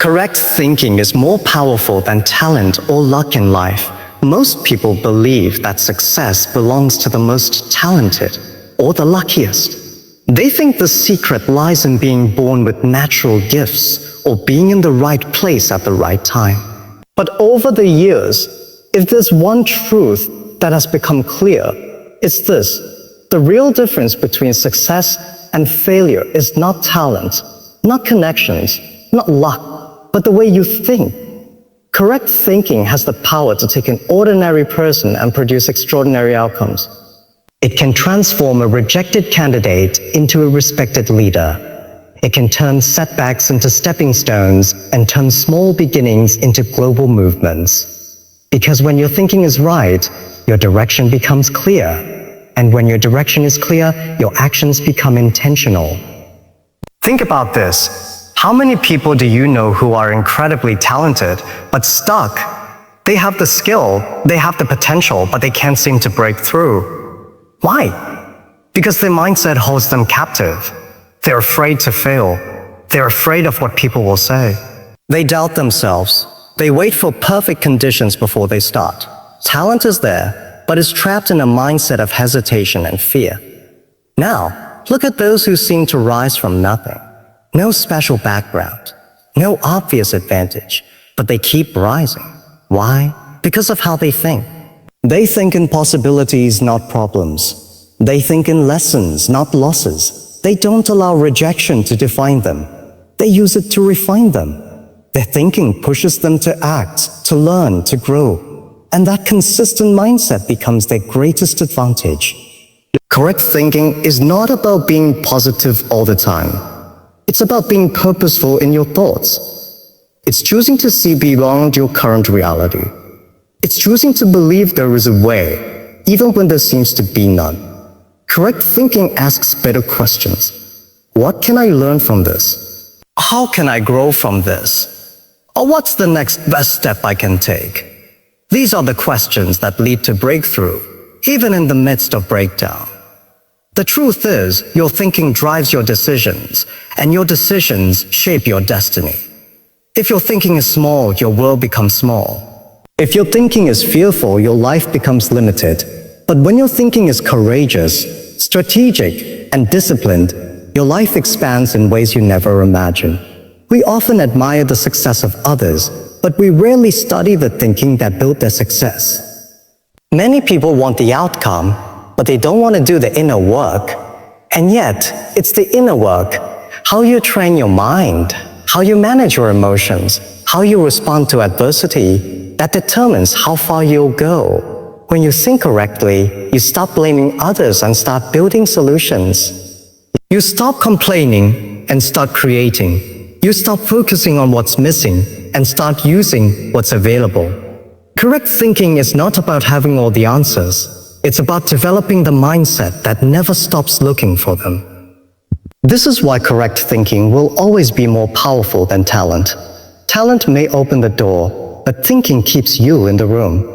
Correct thinking is more powerful than talent or luck in life. Most people believe that success belongs to the most talented or the luckiest. They think the secret lies in being born with natural gifts or being in the right place at the right time. But over the years, if there's one truth that has become clear, it's this: the real difference between success and failure is not talent, not connections, not luck, but the way you think. Correct thinking has the power to take an ordinary person and produce extraordinary outcomes. It can transform a rejected candidate into a respected leader. It can turn setbacks into stepping stones and turn small beginnings into global movements. Because when your thinking is right, your direction becomes clear. And when your direction is clear, your actions become intentional. Think about this. How many people do you know who are incredibly talented, but stuck? They have the skill, they have the potential, but they can't seem to break through. Why? Because their mindset holds them captive. They're afraid to fail. They're afraid of what people will say. They doubt themselves. They wait for perfect conditions before they start. Talent is there, but is trapped in a mindset of hesitation and fear. Now, look at those who seem to rise from nothing. No special background, no obvious advantage, but they keep rising. Why? Because of how they think. They think in possibilities, not problems. They think in lessons, not losses. They don't allow rejection to define them. They use it to refine them. Their thinking pushes them to act, to learn, to grow. And that consistent mindset becomes their greatest advantage. Correct thinking is not about being positive all the time. It's about being purposeful in your thoughts. It's choosing to see beyond your current reality. It's choosing to believe there is a way, even when there seems to be none. Correct thinking asks better questions. What can I learn from this? How can I grow from this? Or what's the next best step I can take? These are the questions that lead to breakthrough, even in the midst of breakdown. The truth is, your thinking drives your decisions, and your decisions shape your destiny. If your thinking is small, your world becomes small. If your thinking is fearful, your life becomes limited. But when your thinking is courageous, strategic, and disciplined, your life expands in ways you never imagined. We often admire the success of others, but we rarely study the thinking that built their success. Many people want the outcome, but they don't want to do the inner work. And yet, it's the inner work, how you train your mind, how you manage your emotions, how you respond to adversity, that determines how far you'll go. When you think correctly, you stop blaming others and start building solutions. You stop complaining and start creating. You stop focusing on what's missing and start using what's available. Correct thinking is not about having all the answers. It's about developing the mindset that never stops looking for them. This is why correct thinking will always be more powerful than talent. Talent may open the door, but thinking keeps you in the room.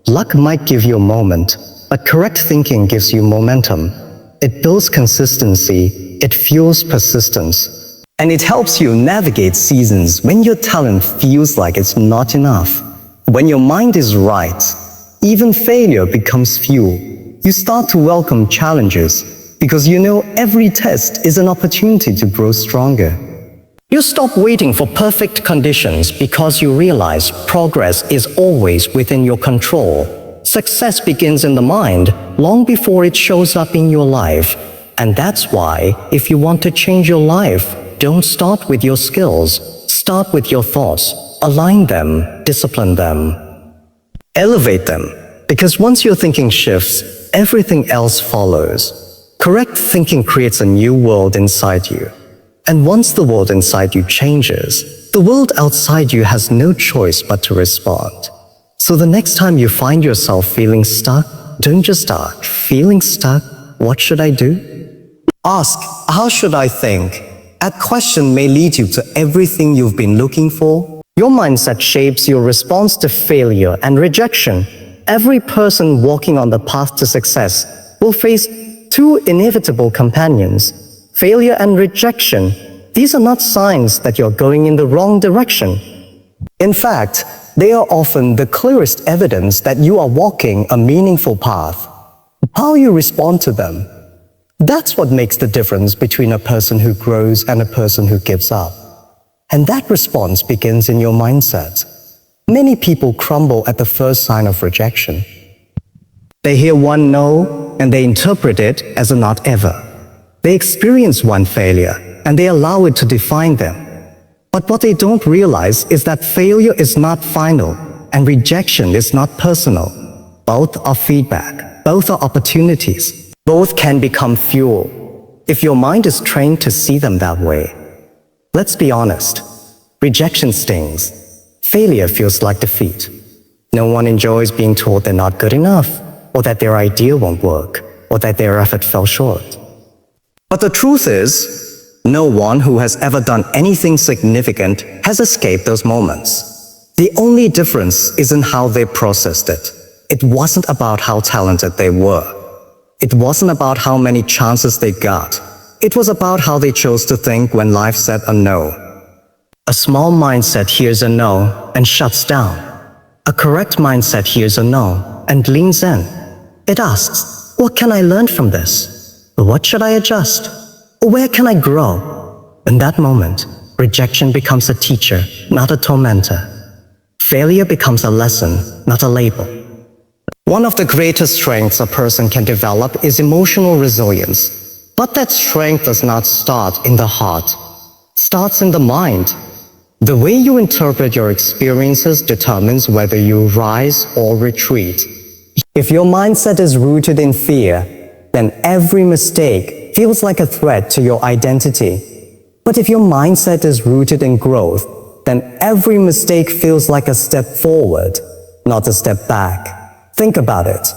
Luck might give you a moment, but correct thinking gives you momentum. It builds consistency, it fuels persistence, and it helps you navigate seasons when your talent feels like it's not enough. When your mind is right, even failure becomes fuel. You start to welcome challenges because you know every test is an opportunity to grow stronger. You stop waiting for perfect conditions because you realize progress is always within your control. Success begins in the mind long before it shows up in your life. And that's why, if you want to change your life, don't start with your skills. Start with your thoughts. Align them, discipline them. Elevate them, because once your thinking shifts, everything else follows. Correct thinking creates a new world inside you. And once the world inside you changes, the world outside you has no choice but to respond. So the next time you find yourself feeling stuck, don't just start feeling stuck. What should I do? Ask, how should I think? That question may lead you to everything you've been looking for. Your mindset shapes your response to failure and rejection. Every person walking on the path to success will face two inevitable companions, failure and rejection. These are not signs that you're going in the wrong direction. In fact, they are often the clearest evidence that you are walking a meaningful path. How you respond to them, that's what makes the difference between a person who grows and a person who gives up. And that response begins in your mindset. Many people crumble at the first sign of rejection. They hear one no, and they interpret it as a not ever. They experience one failure, and they allow it to define them. But what they don't realize is that failure is not final, and rejection is not personal. Both are feedback. Both are opportunities. Both can become fuel, if your mind is trained to see them that way. Let's be honest. Rejection stings. Failure feels like defeat. No one enjoys being told they're not good enough, or that their idea won't work, or that their effort fell short. But the truth is, no one who has ever done anything significant has escaped those moments. The only difference is in how they processed it. It wasn't about how talented they were. It wasn't about how many chances they got. It was about how they chose to think when life said a no. A small mindset hears a no and shuts down. A correct mindset hears a no and leans in. It asks, what can I learn from this? What should I adjust? Where can I grow? In that moment, rejection becomes a teacher, not a tormentor. Failure becomes a lesson, not a label. One of the greatest strengths a person can develop is emotional resilience. But that strength does not start in the heart. It starts in the mind. The way you interpret your experiences determines whether you rise or retreat. If your mindset is rooted in fear, then every mistake feels like a threat to your identity. But if your mindset is rooted in growth, then every mistake feels like a step forward, not a step back. Think about it.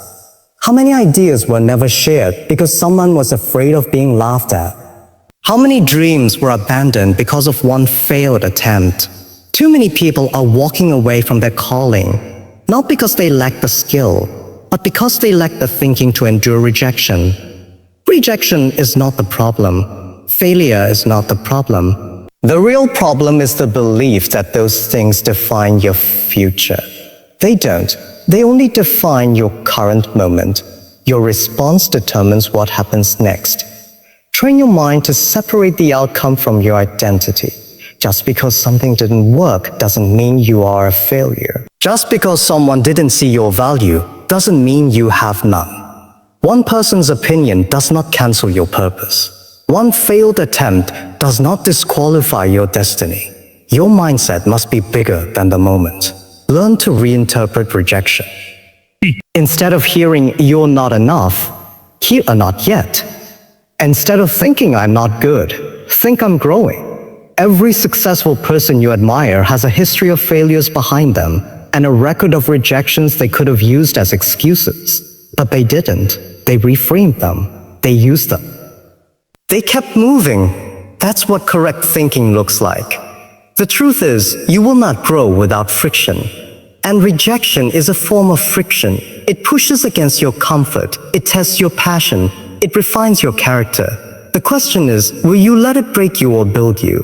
How many ideas were never shared because someone was afraid of being laughed at? How many dreams were abandoned because of one failed attempt? Too many people are walking away from their calling, not because they lack the skill, but because they lack the thinking to endure rejection. Rejection is not the problem. Failure is not the problem. The real problem is the belief that those things define your future. They don't. They only define your current moment. Your response determines what happens next. Train your mind to separate the outcome from your identity. Just because something didn't work doesn't mean you are a failure. Just because someone didn't see your value doesn't mean you have none. One person's opinion does not cancel your purpose. One failed attempt does not disqualify your destiny. Your mindset must be bigger than the moment. Learn to reinterpret rejection. Instead of hearing "you're not enough," hear "a not yet." Instead of thinking "I'm not good," think "I'm growing." Every successful person you admire has a history of failures behind them and a record of rejections they could have used as excuses. But they didn't. They reframed them. They used them. They kept moving. That's what correct thinking looks like. The truth is, you will not grow without friction. And rejection is a form of friction. It pushes against your comfort. It tests your passion. It refines your character. The question is, will you let it break you or build you?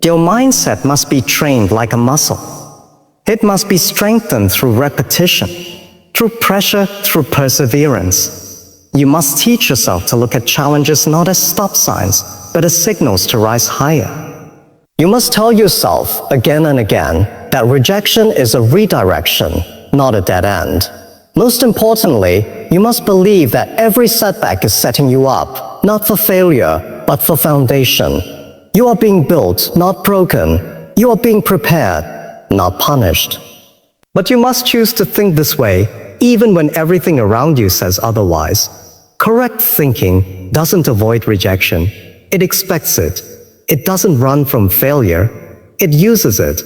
Your mindset must be trained like a muscle. It must be strengthened through repetition, through pressure, through perseverance. You must teach yourself to look at challenges not as stop signs, but as signals to rise higher. You must tell yourself again and again that rejection is a redirection, not a dead end. Most importantly, you must believe that every setback is setting you up, not for failure, but for foundation. You are being built, not broken. You are being prepared, not punished. But you must choose to think this way, even when everything around you says otherwise. Correct thinking doesn't avoid rejection. It expects it. It doesn't run from failure. It uses it.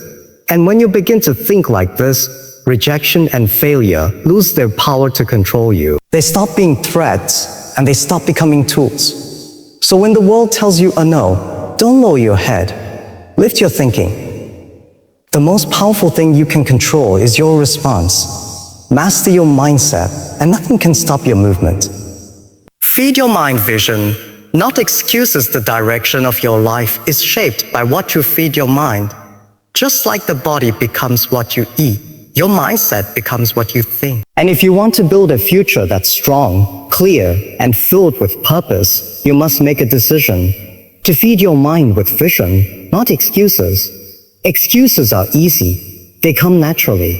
And when you begin to think like this, rejection and failure lose their power to control you. They stop being threats, and they stop becoming tools. So when the world tells you a no, don't lower your head. Lift your thinking. The most powerful thing you can control is your response. Master your mindset, and nothing can stop your movement. Feed your mind vision, Not excuses. The direction of your life is shaped by what you feed your mind. Just like the body becomes what you eat, your mindset becomes what you think. And if you want to build a future that's strong, clear, and filled with purpose, you must make a decision to feed your mind with vision, not excuses. Excuses are easy. They come naturally.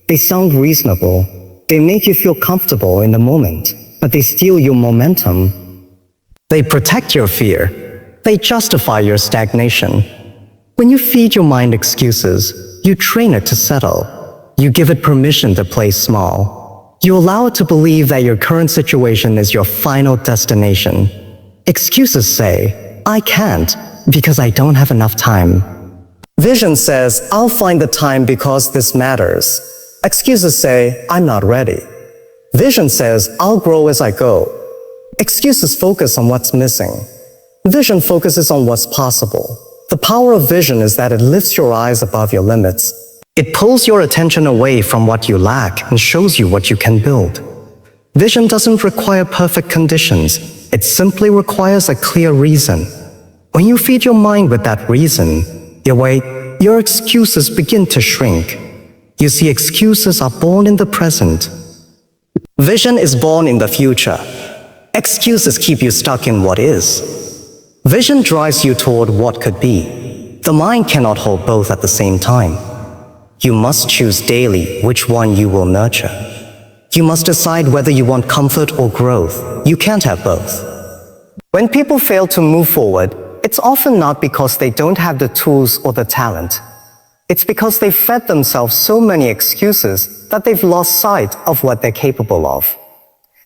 They sound reasonable. They make you feel comfortable in the moment, but they steal your momentum. They protect your fear. They justify your stagnation. When you feed your mind excuses, you train it to settle. You give it permission to play small. You allow it to believe that your current situation is your final destination. Excuses say, I can't because I don't have enough time. Vision says, I'll find the time because this matters. Excuses say, I'm not ready. Vision says, I'll grow as I go. Excuses focus on what's missing. Vision focuses on what's possible. The power of vision is that it lifts your eyes above your limits. It pulls your attention away from what you lack and shows you what you can build. Vision doesn't require perfect conditions. It simply requires a clear reason. When you feed your mind with that reason, your excuses begin to shrink. You see, excuses are born in the present. Vision is born in the future. Excuses keep you stuck in what is. Vision drives you toward what could be. The mind cannot hold both at the same time. You must choose daily which one you will nurture. You must decide whether you want comfort or growth. You can't have both. When people fail to move forward, it's often not because they don't have the tools or the talent. It's because they fed themselves so many excuses that they've lost sight of what they're capable of.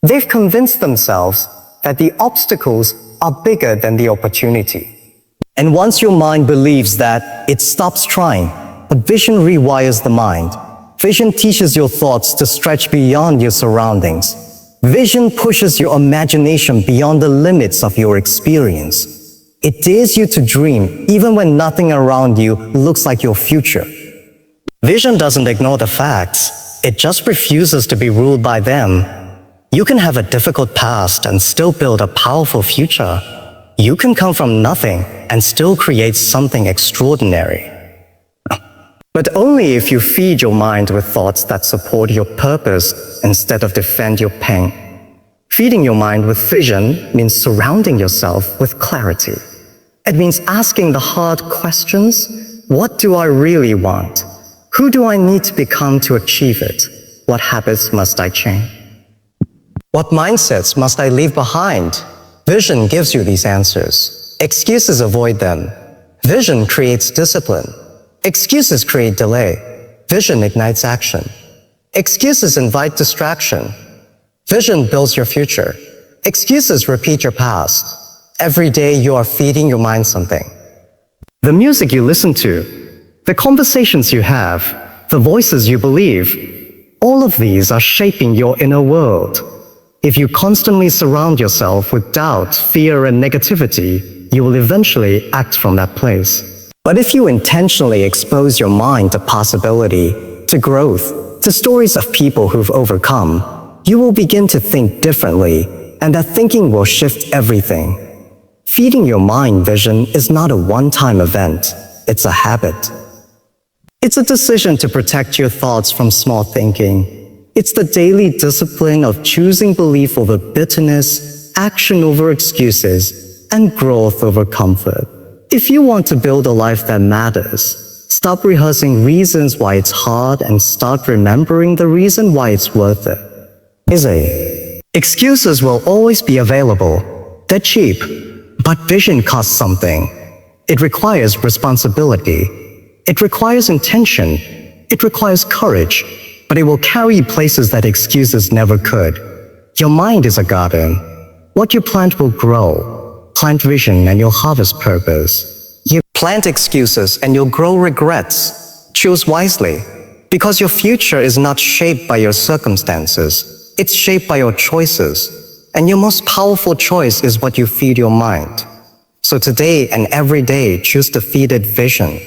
They've convinced themselves that the obstacles are bigger than the opportunity. And once your mind believes that, it stops trying. But vision rewires the mind. Vision teaches your thoughts to stretch beyond your surroundings. Vision pushes your imagination beyond the limits of your experience. It dares you to dream even when nothing around you looks like your future. Vision doesn't ignore the facts. It just refuses to be ruled by them. You can have a difficult past and still build a powerful future. You can come from nothing and still create something extraordinary. But only if you feed your mind with thoughts that support your purpose instead of defend your pain. Feeding your mind with vision means surrounding yourself with clarity. It means asking the hard questions. What do I really want? Who do I need to become to achieve it? What habits must I change? What mindsets must I leave behind? Vision gives you these answers. Excuses avoid them. Vision creates discipline. Excuses create delay. Vision ignites action. Excuses invite distraction. Vision builds your future. Excuses repeat your past. Every day you are feeding your mind something. The music you listen to, the conversations you have, the voices you believe, all of these are shaping your inner world. If you constantly surround yourself with doubt, fear, and negativity, you will eventually act from that place. But if you intentionally expose your mind to possibility, to growth, to stories of people who've overcome, you will begin to think differently, and that thinking will shift everything. Feeding your mind vision is not a one-time event, it's a habit. It's a decision to protect your thoughts from small thinking. It's the daily discipline of choosing belief over bitterness, action over excuses, and growth over comfort. If you want to build a life that matters, stop rehearsing reasons why it's hard and start remembering the reason why it's worth it. Excuses will always be available. They're cheap, but vision costs something. It requires responsibility. It requires intention. It requires courage. But it will carry you places that excuses never could. Your mind is a garden. What you plant will grow. Plant vision and you'll harvest purpose. You plant excuses and you'll grow regrets. Choose wisely. Because your future is not shaped by your circumstances. It's shaped by your choices. And your most powerful choice is what you feed your mind. So today and every day, choose to feed it vision.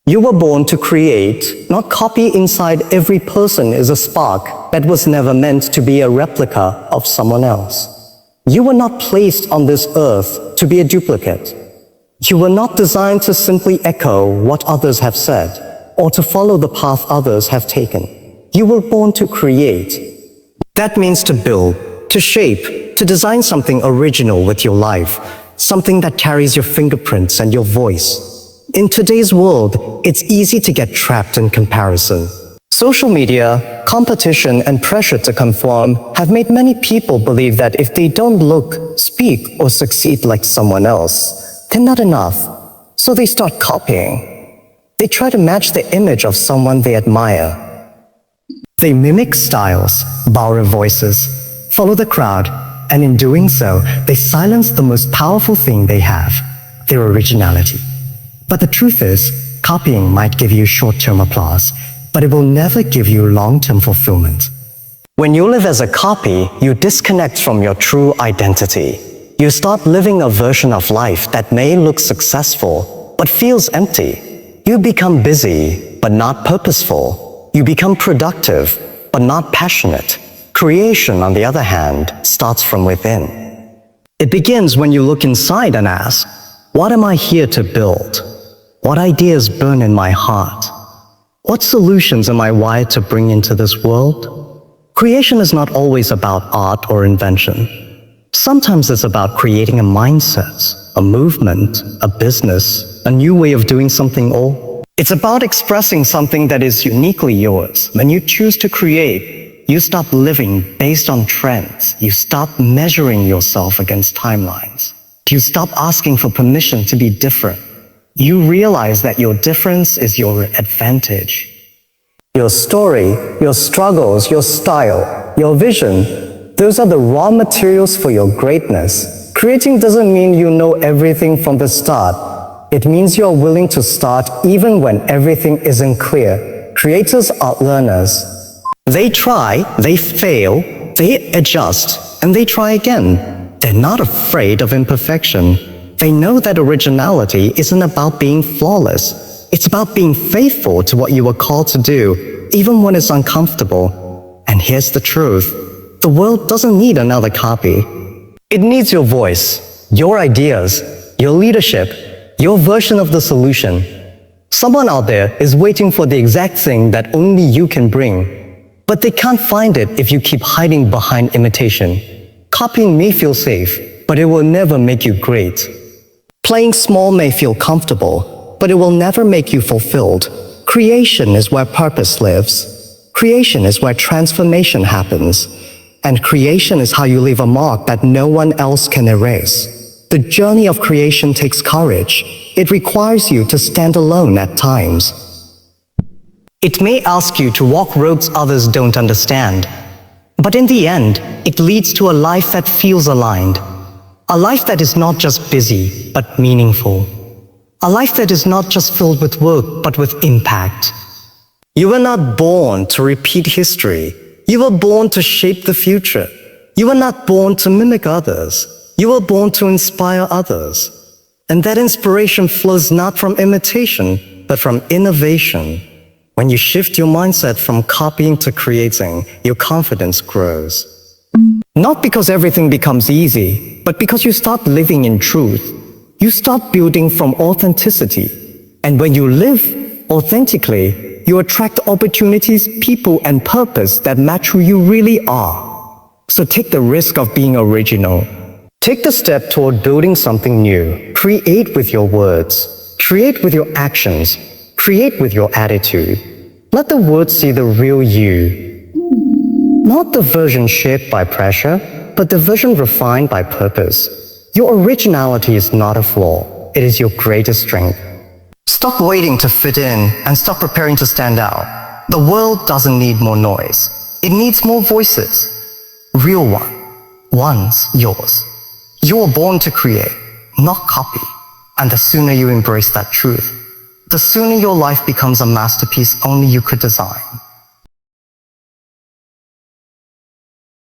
You were born to create, not copy. Inside every person is a spark that was never meant to be a replica of someone else. You were not placed on this earth to be a duplicate. You were not designed to simply echo what others have said or to follow the path others have taken. You were born to create. That means to build, to shape, to design something original with your life, something that carries your fingerprints and your voice. In today's world, it's easy to get trapped in comparison. Social media, competition, and pressure to conform have made many people believe that if they don't look, speak, or succeed like someone else, they're not enough. So they start copying. They try to match the image of someone they admire. They mimic styles, borrow voices, follow the crowd, and in doing so, they silence the most powerful thing they have, their originality. But the truth is, copying might give you short-term applause, but it will never give you long-term fulfillment. When you live as a copy, you disconnect from your true identity. You start living a version of life that may look successful, but feels empty. You become busy, but not purposeful. You become productive, but not passionate. Creation, on the other hand, starts from within. It begins when you look inside and ask, what am I here to build? What ideas burn in my heart? What solutions am I wired to bring into this world? Creation is not always about art or invention. Sometimes it's about creating a mindset, a movement, a business, a new way of doing something all. It's about expressing something that is uniquely yours. When you choose to create, you stop living based on trends. You stop measuring yourself against timelines. You stop asking for permission to be different. You realize that your difference is your advantage. Your story, your struggles, your style, your vision, those are the raw materials for your greatness. Creating doesn't mean you know everything from the start. It means you're willing to start even when everything isn't clear. Creators are learners. They try, they fail, they adjust, and they try again. They're not afraid of imperfection. They know that originality isn't about being flawless. It's about being faithful to what you were called to do, even when it's uncomfortable. And here's the truth. The world doesn't need another copy. It needs your voice, your ideas, your leadership, your version of the solution. Someone out there is waiting for the exact thing that only you can bring. But they can't find it if you keep hiding behind imitation. Copying may feel safe, but it will never make you great. Playing small may feel comfortable, but it will never make you fulfilled. Creation is where purpose lives. Creation is where transformation happens. And creation is how you leave a mark that no one else can erase. The journey of creation takes courage. It requires you to stand alone at times. It may ask you to walk roads others don't understand. But in the end, it leads to a life that feels aligned. A life that is not just busy, but meaningful. A life that is not just filled with work, but with impact. You were not born to repeat history. You were born to shape the future. You were not born to mimic others. You were born to inspire others. And that inspiration flows not from imitation, but from innovation. When you shift your mindset from copying to creating, your confidence grows. Not because everything becomes easy, but because you start living in truth. You start building from authenticity. And when you live authentically, you attract opportunities, people, and purpose that match who you really are. So take the risk of being original. Take the step toward building something new. Create with your words. Create with your actions. Create with your attitude. Let the world see the real you. Not the version shaped by pressure, but the version refined by purpose. Your originality is not a flaw. It is your greatest strength. Stop waiting to fit in and stop preparing to stand out. The world doesn't need more noise. It needs more voices. Real ones yours. You were born to create, not copy. And the sooner you embrace that truth, the sooner your life becomes a masterpiece only you could design.